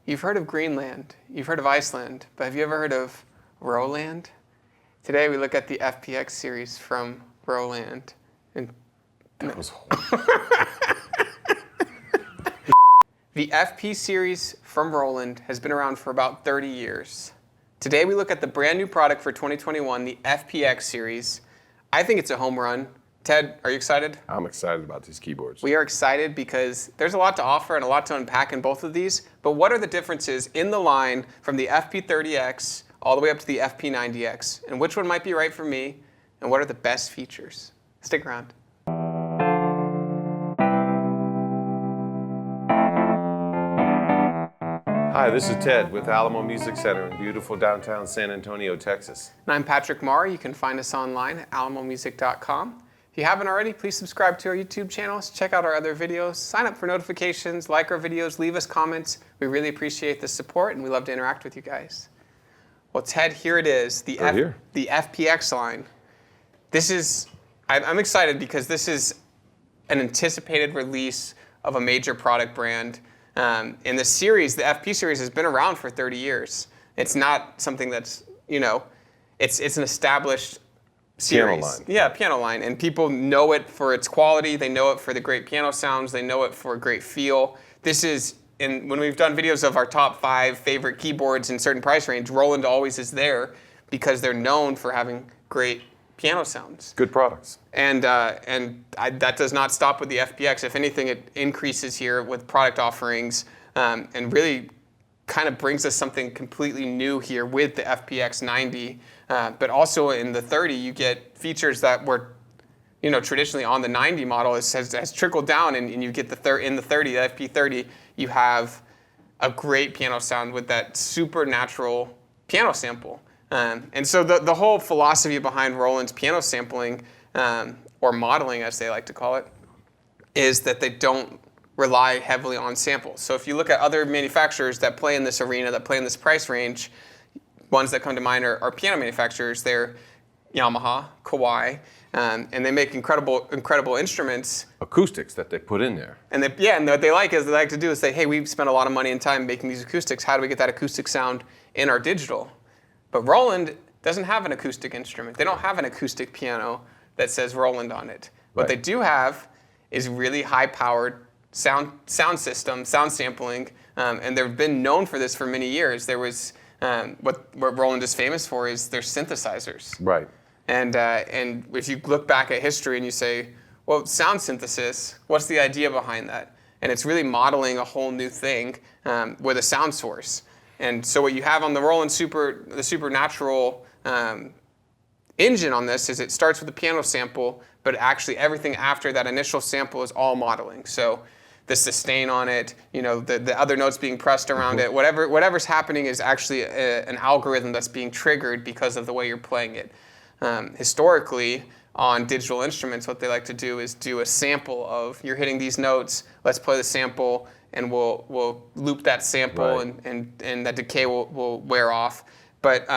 You've heard of Greenland, you've heard of Iceland, but have you ever heard of Roland? Today we look at the FP-X series from Roland. That was horrible. The FP series from Roland has been around for about 30 years. Today we look at the brand new product for 2021, the FP-X series. I think it's a home run. Ted, are you excited? I'm excited about these keyboards. We are excited because there's a lot to offer and a lot to unpack in both of these. But what are the differences in the line from the FP-30X all the way up to the FP-90X? And which one might be right for me? And what are the best features? Stick around. Hi, this is Ted with Alamo Music Center in beautiful downtown San Antonio, Texas. And I'm Patrick Marr. You can find us online at alamomusic.com. If you haven't already, please subscribe to our YouTube channels, check out our other videos, sign up for notifications, like our videos, leave us comments. We really appreciate the support and we love to interact with you guys. Well, Ted, here it is, the FP-X line. I'm excited because this is an anticipated release of a major product brand. In the series, the FP series has been around for 30 years. It's not something that's, it's an established series. Piano line. Yeah, piano line. And people know it for its quality. They know it for the great piano sounds. They know it for a great feel. This is, when we've done videos of our top 5 favorite keyboards in certain price range, Roland always is there because they're known for having great piano sounds. Good products. And that does not stop with the FP-X. If anything, it increases here with product offerings and really kind of brings us something completely new here with the FP-X 90. But also in the 30, you get features that were, traditionally on the 90 model has trickled down, and you get in the 30, the FP-30, you have a great piano sound with that super natural piano sample. And so the whole philosophy behind Roland's piano sampling, or modeling as they like to call it, is that they don't rely heavily on samples. So if you look at other manufacturers that play in this arena, that play in this price range, ones that come to mind are piano manufacturers. They're Yamaha, Kawai, and they make incredible instruments. Acoustics that they put in there. And what they like to do is say, hey, we've spent a lot of money and time making these acoustics. How do we get that acoustic sound in our digital? But Roland doesn't have an acoustic instrument. They don't have an acoustic piano that says Roland on it. What they do have is really high-powered sound system, sound sampling, and they've been known for this for many years. There was what Roland is famous for is their synthesizers. Right. And if you look back at history and you say, well, sound synthesis, what's the idea behind that? And it's really modeling a whole new thing with a sound source. And so what you have on the Roland the Supernatural engine on this is it starts with a piano sample, but actually everything after that initial sample is all modeling. So the sustain on it, the other notes being pressed around it, whatever's happening is actually an algorithm that's being triggered because of the way you're playing it. Historically, on digital instruments, what they like to do is do a sample of, you're hitting these notes, let's play the sample, and we'll loop that sample, right, and that decay will wear off. But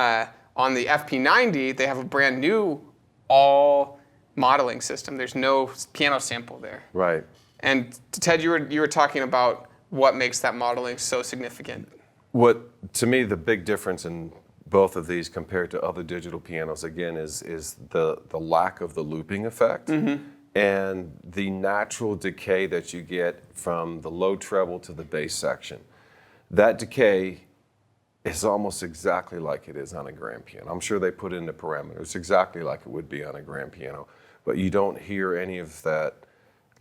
on the FP-90, they have a brand new all modeling system. There's no piano sample there. Right. And Ted, you were talking about what makes that modeling so significant. What, to me, the big difference in both of these compared to other digital pianos, again, is the lack of the looping effect. Mm-hmm. And the natural decay that you get from the low treble to the bass section. That decay is almost exactly like it is on a grand piano. I'm sure they put in the parameters exactly like it would be on a grand piano, but you don't hear any of that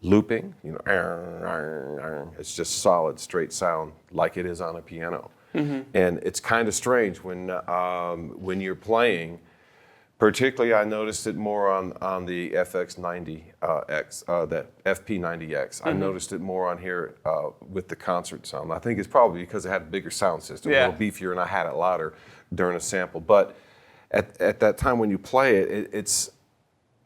looping. It's just solid, straight sound like it is on a piano. Mm-hmm. And it's kind of strange when you're playing. Particularly, I noticed it more on the FX-90X, that FP-90X. Mm-hmm. I noticed it more on here with the concert sound. I think it's probably because it had a bigger sound system, a little beefier, and I had it louder during a sample. But at that time when you play it, it's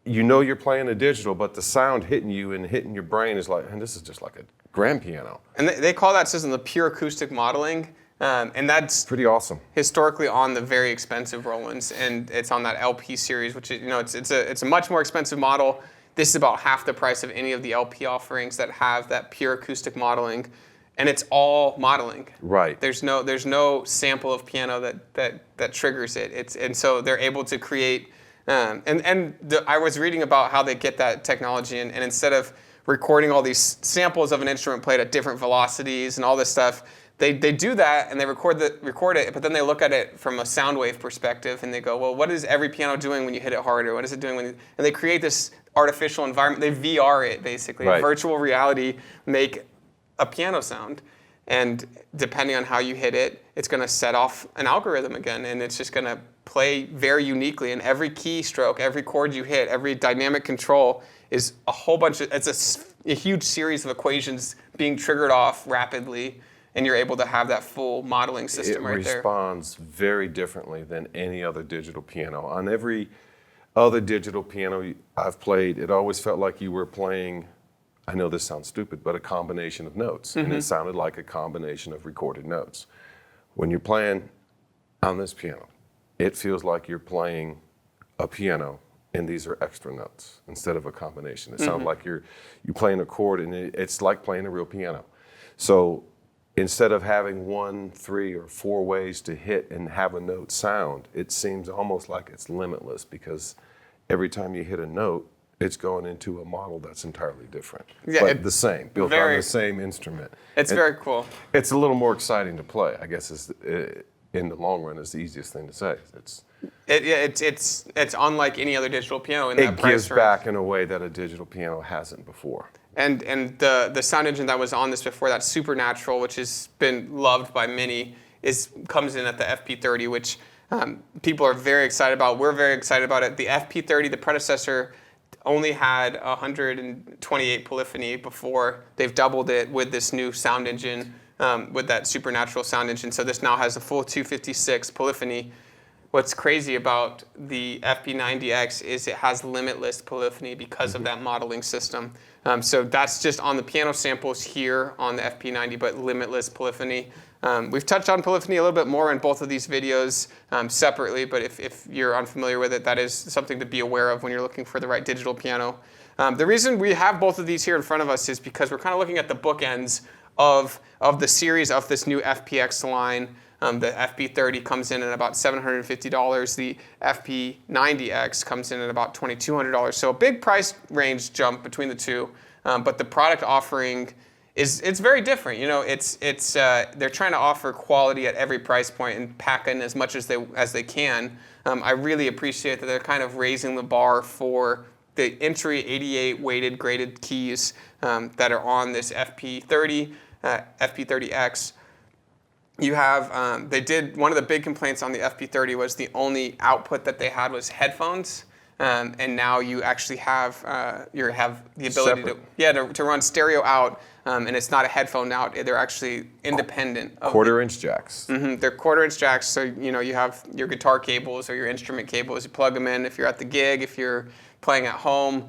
you're playing a digital, but the sound hitting you and hitting your brain is like, and this is just like a grand piano. And they call that system the Pure Acoustic modeling. And that's pretty awesome. Historically on the very expensive Rolands, and it's on that LP series, which is, it's a much more expensive model. This is about half the price of any of the LP offerings that have that pure acoustic modeling. and it's all modeling. Right. There's no sample of piano that triggers it. And so they're able to create. I was reading about how they get that technology, and instead of recording all these samples of an instrument played at different velocities and all this stuff, they do that and they record it, but then they look at it from a sound wave perspective and they go, well, what is every piano doing when you hit it harder? What is it doing when and they create this artificial environment. They VR it basically. Right. Virtual reality make a piano sound. And depending on how you hit it, it's going to set off an algorithm again, and it's just going to play very uniquely. And every keystroke, every chord you hit, every dynamic control is a whole bunch of, it's a huge series of equations being triggered off rapidly, and you're able to have that full modeling system right there. It responds very differently than any other digital piano. On every other digital piano I've played, it always felt like you were playing, I know this sounds stupid, but a combination of notes. Mm-hmm. And it sounded like a combination of recorded notes. When you're playing on this piano, it feels like you're playing a piano and these are extra notes instead of a combination. It sounds like you're playing a chord, and it's like playing a real piano. So instead of having 1, 3, or 4 ways to hit and have a note sound, it seems almost like it's limitless, because every time you hit a note, it's going into a model that's entirely different. Yeah, but the same, built on the same instrument. It's very cool. It's a little more exciting to play, I guess, in the long run, is the easiest thing to say. It's unlike any other digital piano in that price range. It gives back in a way that a digital piano hasn't before. And the sound engine that was on this before, that Supernatural, which has been loved by many, comes in at the FP-30, which people are very excited about. We're very excited about it. The FP-30, the predecessor, only had 128 polyphony before. They've doubled it with this new sound engine, with that Supernatural sound engine. So this now has a full 256 polyphony. What's crazy about the FP-90X is it has limitless polyphony because of that modeling system. So that's just on the piano samples here on the FP-90, but limitless polyphony. We've touched on polyphony a little bit more in both of these videos separately, but if you're unfamiliar with it, that is something to be aware of when you're looking for the right digital piano. The reason we have both of these here in front of us is because we're kind of looking at the bookends of the series of this new FPX line. The FP-30 comes in at about $750. The FP-90X comes in at about $2,200. So a big price range jump between the two, but the product offering it's very different. You know, they're trying to offer quality at every price point and pack in as much as they can. I really appreciate that they're kind of raising the bar for the entry 88 weighted graded keys that are on this FP-30, FP-30X. You have, they did, one of the big complaints on the FP-30 was the only output that they had was headphones. And now you actually have the ability to run stereo out, and it's not a headphone out. They're actually independent. Quarter-inch jacks. They're quarter-inch jacks, so you have your guitar cables or your instrument cables. You plug them in if you're at the gig, if you're playing at home.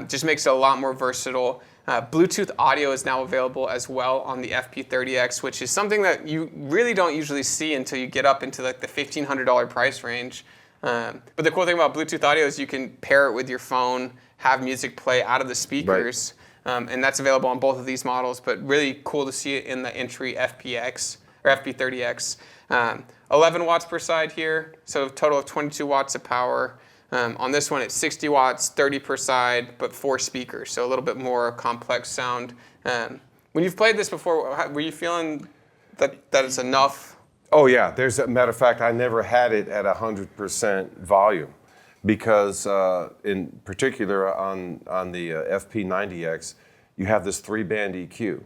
Just makes it a lot more versatile. Bluetooth audio is now available as well on the FP-30X, which is something that you really don't usually see until you get up into like the $1,500 price range. But the cool thing about Bluetooth audio is you can pair it with your phone, have music play out of the speakers, and that's available on both of these models, but really cool to see it in the entry FPX, or FP-30X. 11 watts per side here, so a total of 22 watts of power. On this one, it's 60 watts, 30 per side, but 4 speakers, so a little bit more complex sound. When you've played this before, were you feeling that it's enough? Oh yeah, there's a matter of fact, I never had it at 100% volume, because in particular on the FP-90X, you have this 3-band EQ,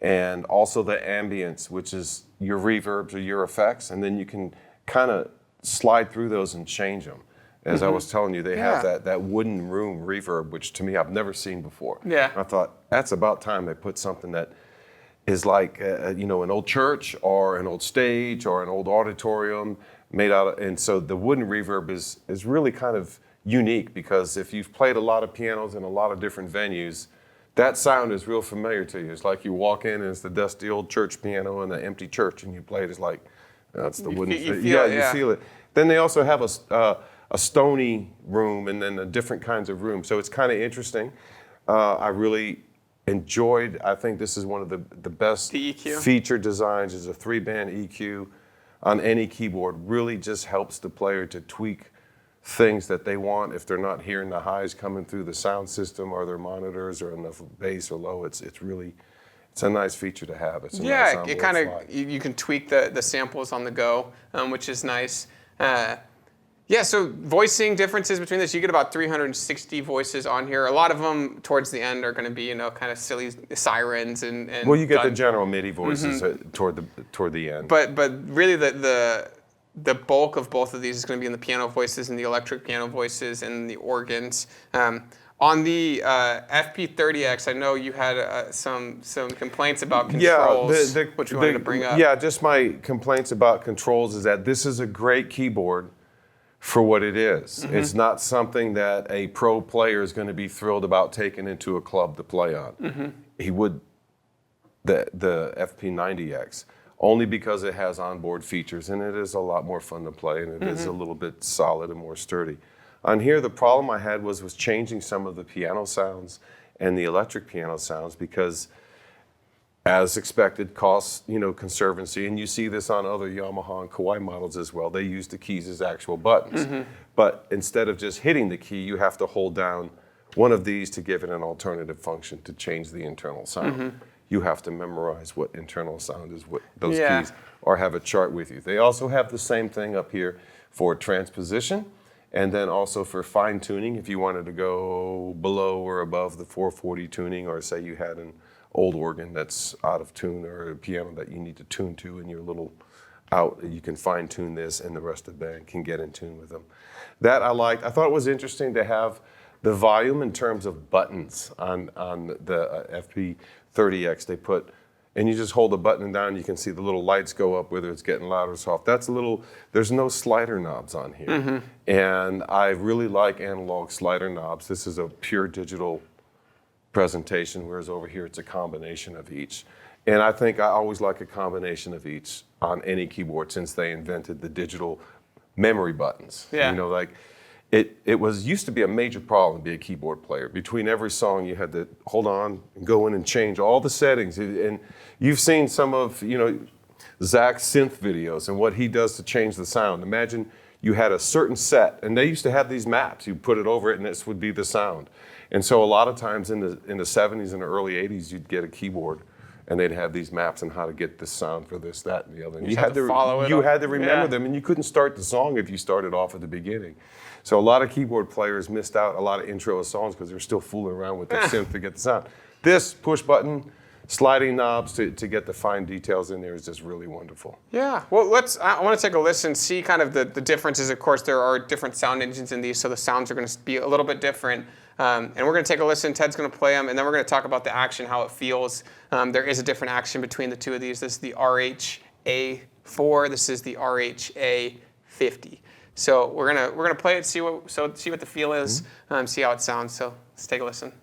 and also the ambience, which is your reverbs or your effects, and then you can kind of slide through those and change them. As I was telling you, they have that wooden room reverb, which to me I've never seen before. Yeah. I thought that's about time they put something that is like an old church or an old stage or an old auditorium made out of, and so the wooden reverb is really kind of unique, because if you've played a lot of pianos in a lot of different venues, that sound is real familiar to you. It's like you walk in and it's the dusty old church piano in an empty church, and you play it, it's like, that's the wooden. You feel it. Then they also have a stony room and then different kinds of rooms. So it's kind of interesting. I really enjoyed. I think this is one of the best The EQ? feature designs. Is a 3-band EQ on any keyboard. Really just helps the player to tweak things that they want if they're not hearing the highs coming through the sound system or their monitors or enough bass or low. It's really, it's a nice feature to have. It's a nice Yeah, it kind of, you can tweak the samples on the go, which is nice. Yeah, so voicing differences between this, you get about 360 voices on here. A lot of them towards the end are going to be, you know, kind of silly sirens and well, you get the general MIDI voices toward the end. But really the bulk of both of these is going to be in the piano voices and the electric piano voices and the organs. On the FP-30X, I know you had some complaints about controls, which you wanted to bring up. Yeah, just my complaints about controls is that this is a great keyboard for what it is. It's not something that a pro player is going to be thrilled about taking into a club to play on. He would, the FP-90X, only because it has onboard features and it is a lot more fun to play and it is a little bit solid and more sturdy. On here, the problem I had was changing some of the piano sounds and the electric piano sounds because, as expected, cost, conservancy, and you see this on other Yamaha and Kawai models as well. They use the keys as actual buttons. But instead of just hitting the key, you have to hold down one of these to give it an alternative function to change the internal sound. You have to memorize what internal sound is, what those keys, or have a chart with you. They also have the same thing up here for transposition, and then also for fine tuning if you wanted to go below or above the 440 tuning, or say you had an old organ that's out of tune or a piano that you need to tune to in your little out, you can fine tune this and the rest of the band can get in tune with them. That I liked. I thought it was interesting to have the volume in terms of buttons on the FP-30X. They put, and you just hold the button down, you can see the little lights go up, whether it's getting loud or soft. That's a little, there's no slider knobs on here. And I really like analog slider knobs. This is a pure digital presentation, whereas over here it's a combination of each. And I think I always like a combination of each on any keyboard since they invented the digital memory buttons. Yeah. Like it used to be a major problem to be a keyboard player. Between every song you had to hold on and go in and change all the settings. And you've seen some of, Zach's synth videos and what he does to change the sound. Imagine you had a certain set, and they used to have these maps. You put it over it and this would be the sound. And so a lot of times in the 70s and the early 80s, you'd get a keyboard and they'd have these maps on how to get this sound for this, that, and the other. And you had to follow it. You had to remember them, and you couldn't start the song if you started off at the beginning. So a lot of keyboard players missed out a lot of intro of songs because they're still fooling around with their synth to get the sound. This push button, sliding knobs to get the fine details in there is just really wonderful. Yeah, well, I want to take a listen, see kind of the differences. Of course, there are different sound engines in these, so the sounds are going to be a little bit different. And we're going to take a listen. Ted's going to play them, and then we're going to talk about the action, how it feels. There is a different action between the two of these. This is the RHA4. This is the RHA50. So we're gonna play it, see what the feel is, see how it sounds. So let's take a listen.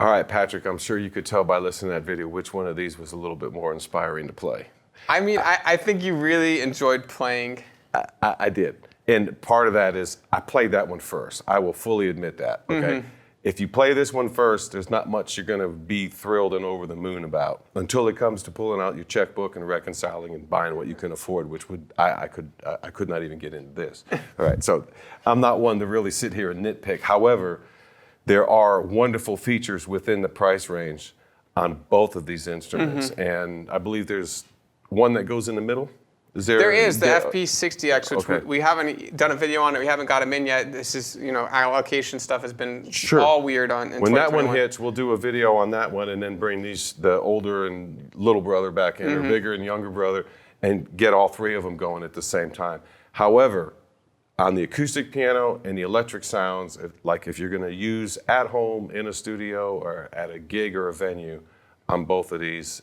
All right, Patrick, I'm sure you could tell by listening to that video which one of these was a little bit more inspiring to play. I mean, I think you really enjoyed playing. I did. And part of that is I played that one first. I will fully admit that. Okay. If you play this one first, there's not much you're going to be thrilled and over the moon about until it comes to pulling out your checkbook and reconciling and buying what you can afford, which I could not even get into this. All right. So I'm not one to really sit here and nitpick. However, there are wonderful features within the price range on both of these instruments. And I believe there's one that goes in the middle. There is the FP-30X, which we haven't done a video on it. We haven't got them in yet. This is, allocation stuff has been all weird on. When that one hits, we'll do a video on that one and then bring the older and little brother back in, or bigger and younger brother, and get all three of them going at the same time. However, on the acoustic piano and the electric sounds, like if you're going to use at home, in a studio, or at a gig or a venue, on both of these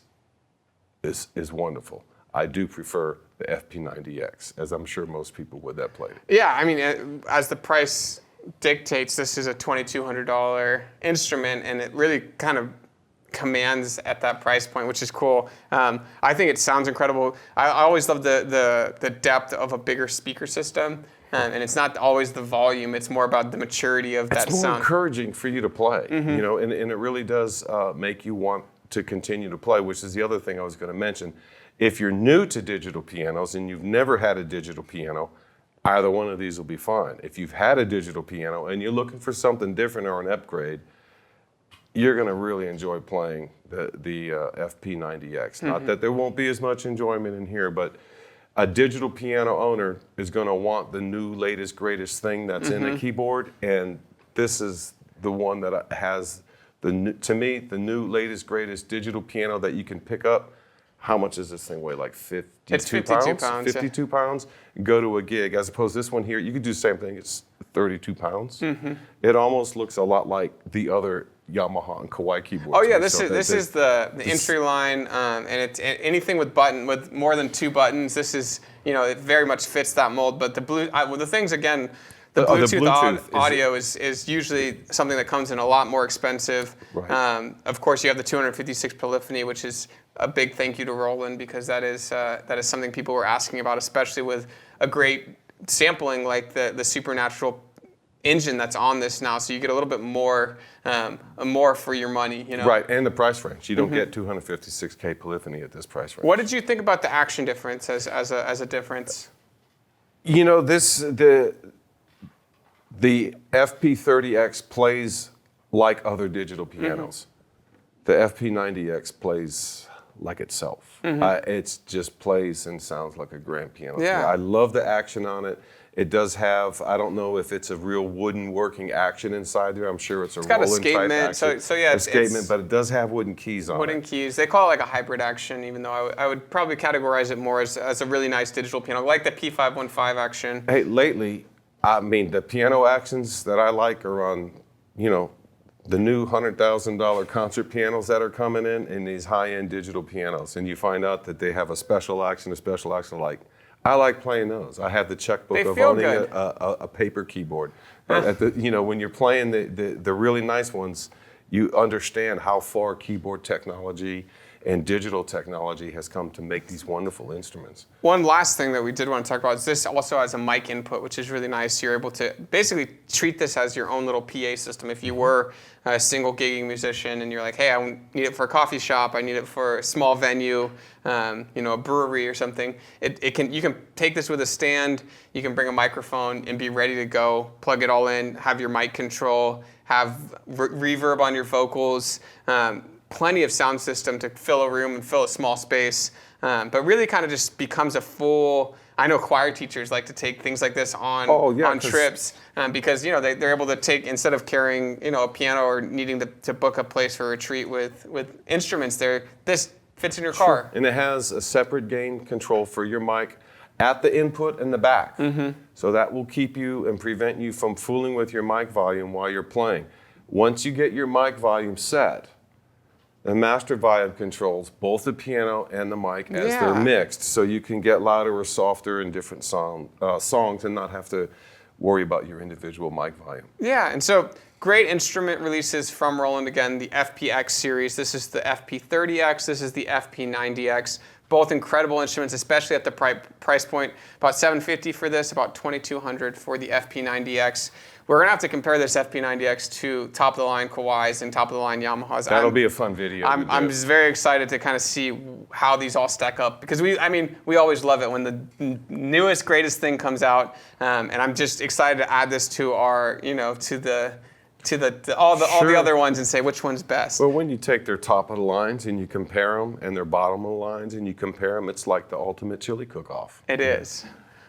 is wonderful. I do prefer the FP-90X, as I'm sure most people would that played it. Yeah, I mean, as the price dictates, this is a $2,200 instrument, and it really kind of commands at that price point, which is cool. I think it sounds incredible. I always love the depth of a bigger speaker system, and it's not always the volume. It's more about the maturity of that sound. It's more encouraging for you to play, and it really does make you want to continue to play, which is the other thing I was going to mention. If you're new to digital pianos and you've never had a digital piano, either one of these will be fine. If you've had a digital piano and you're looking for something different or an upgrade, you're going to really enjoy playing the FP-90X. Not that there won't be as much enjoyment in here, but a digital piano owner is going to want the new, latest, greatest thing that's in the keyboard, and this is the one that has, to me, the new, latest, greatest digital piano that you can pick up. How much does this thing weigh? Like 52 it's 52 pounds. 52 pounds. Go to a gig, as opposed to this one here. You could do the same thing. It's 32 pounds. It almost looks a lot like the other Yamaha and Kawai keyboards. Oh yeah, this is the entry line, and it's anything with more than 2 buttons. This is it very much fits that mold. But the things again. The Bluetooth audio is usually something that comes in a lot more expensive. Right. Of course, you have the 256 polyphony, which is a big thank you to Roland, because that is something people were asking about, especially with a great sampling like the Supernatural engine that's on this now. So you get a little bit more for your money. Right, and the price range. You don't get 256K polyphony at this price range. What did you think about the action difference as a difference? The FP-30X plays like other digital pianos. The FP-90X plays like itself. It just plays and sounds like a grand piano. Yeah. I love the action on it. It does have, I don't know if it's a real wooden working action inside there. I'm sure it's got Roland type action. So yeah, escapement, but it does have wooden keys on it. Wooden keys. They call it like a hybrid action, even though I would probably categorize it more as a really nice digital piano, like the P515 action. Hey, lately, I mean, the piano actions that I like are on, the new $100,000 concert pianos that are coming in these high-end digital pianos. And you find out that they have a special action. I like playing those. I have the checkbook of owning a paper keyboard. When you're playing the really nice ones, you understand how far keyboard technology and digital technology has come to make these wonderful instruments. One last thing that we did want to talk about is this also has a mic input, which is really nice. You're able to basically treat this as your own little PA system. If you were a single gigging musician and you're like, hey, I need it for a coffee shop, I need it for a small venue, a brewery or something, you can take this with a stand, you can bring a microphone and be ready to go, plug it all in, have your mic control, have reverb on your vocals, plenty of sound system to fill a room and fill a small space, but really kind of just becomes a full. I know choir teachers like to take things like this on trips because they're able to take, instead of carrying a piano or needing to book a place for a retreat with instruments, this fits in your car. And it has a separate gain control for your mic at the input and the back, so that will keep you and prevent you from fooling with your mic volume while you're playing. Once you get your mic volume set, the master volume controls both the piano and the mic as they're mixed, so you can get louder or softer in different songs and not have to worry about your individual mic volume. Yeah, and so Great instrument releases from Roland. Again, the FP-X series. This is the FP-30X. This is the FP-90X. Both incredible instruments, especially at the price point. About $750 for this, about $2,200 for the FP-90X. We're gonna have to compare this FP-90X to top-of-the-line Kawais and top-of-the-line Yamahas. That'll be a fun video. I'm just very excited to kind of see how these all stack up, because we always love it when the newest, greatest thing comes out, and I'm just excited to add this to our, to all the other ones and say which one's best. Well, when you take their top of the lines and you compare them, and their bottom of the lines and you compare them, it's like the ultimate chili cook-off. It is.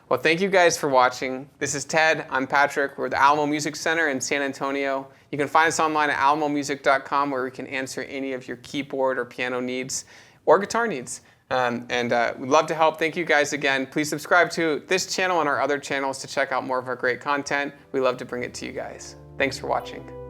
Well, thank you guys for watching. This is Ted. I'm Patrick. We're at the Alamo Music Center in San Antonio. You can find us online at alamomusic.com, where we can answer any of your keyboard or piano needs or guitar needs. We'd love to help. Thank you guys again. Please subscribe to this channel and our other channels to check out more of our great content. We love to bring it to you guys. Thanks for watching.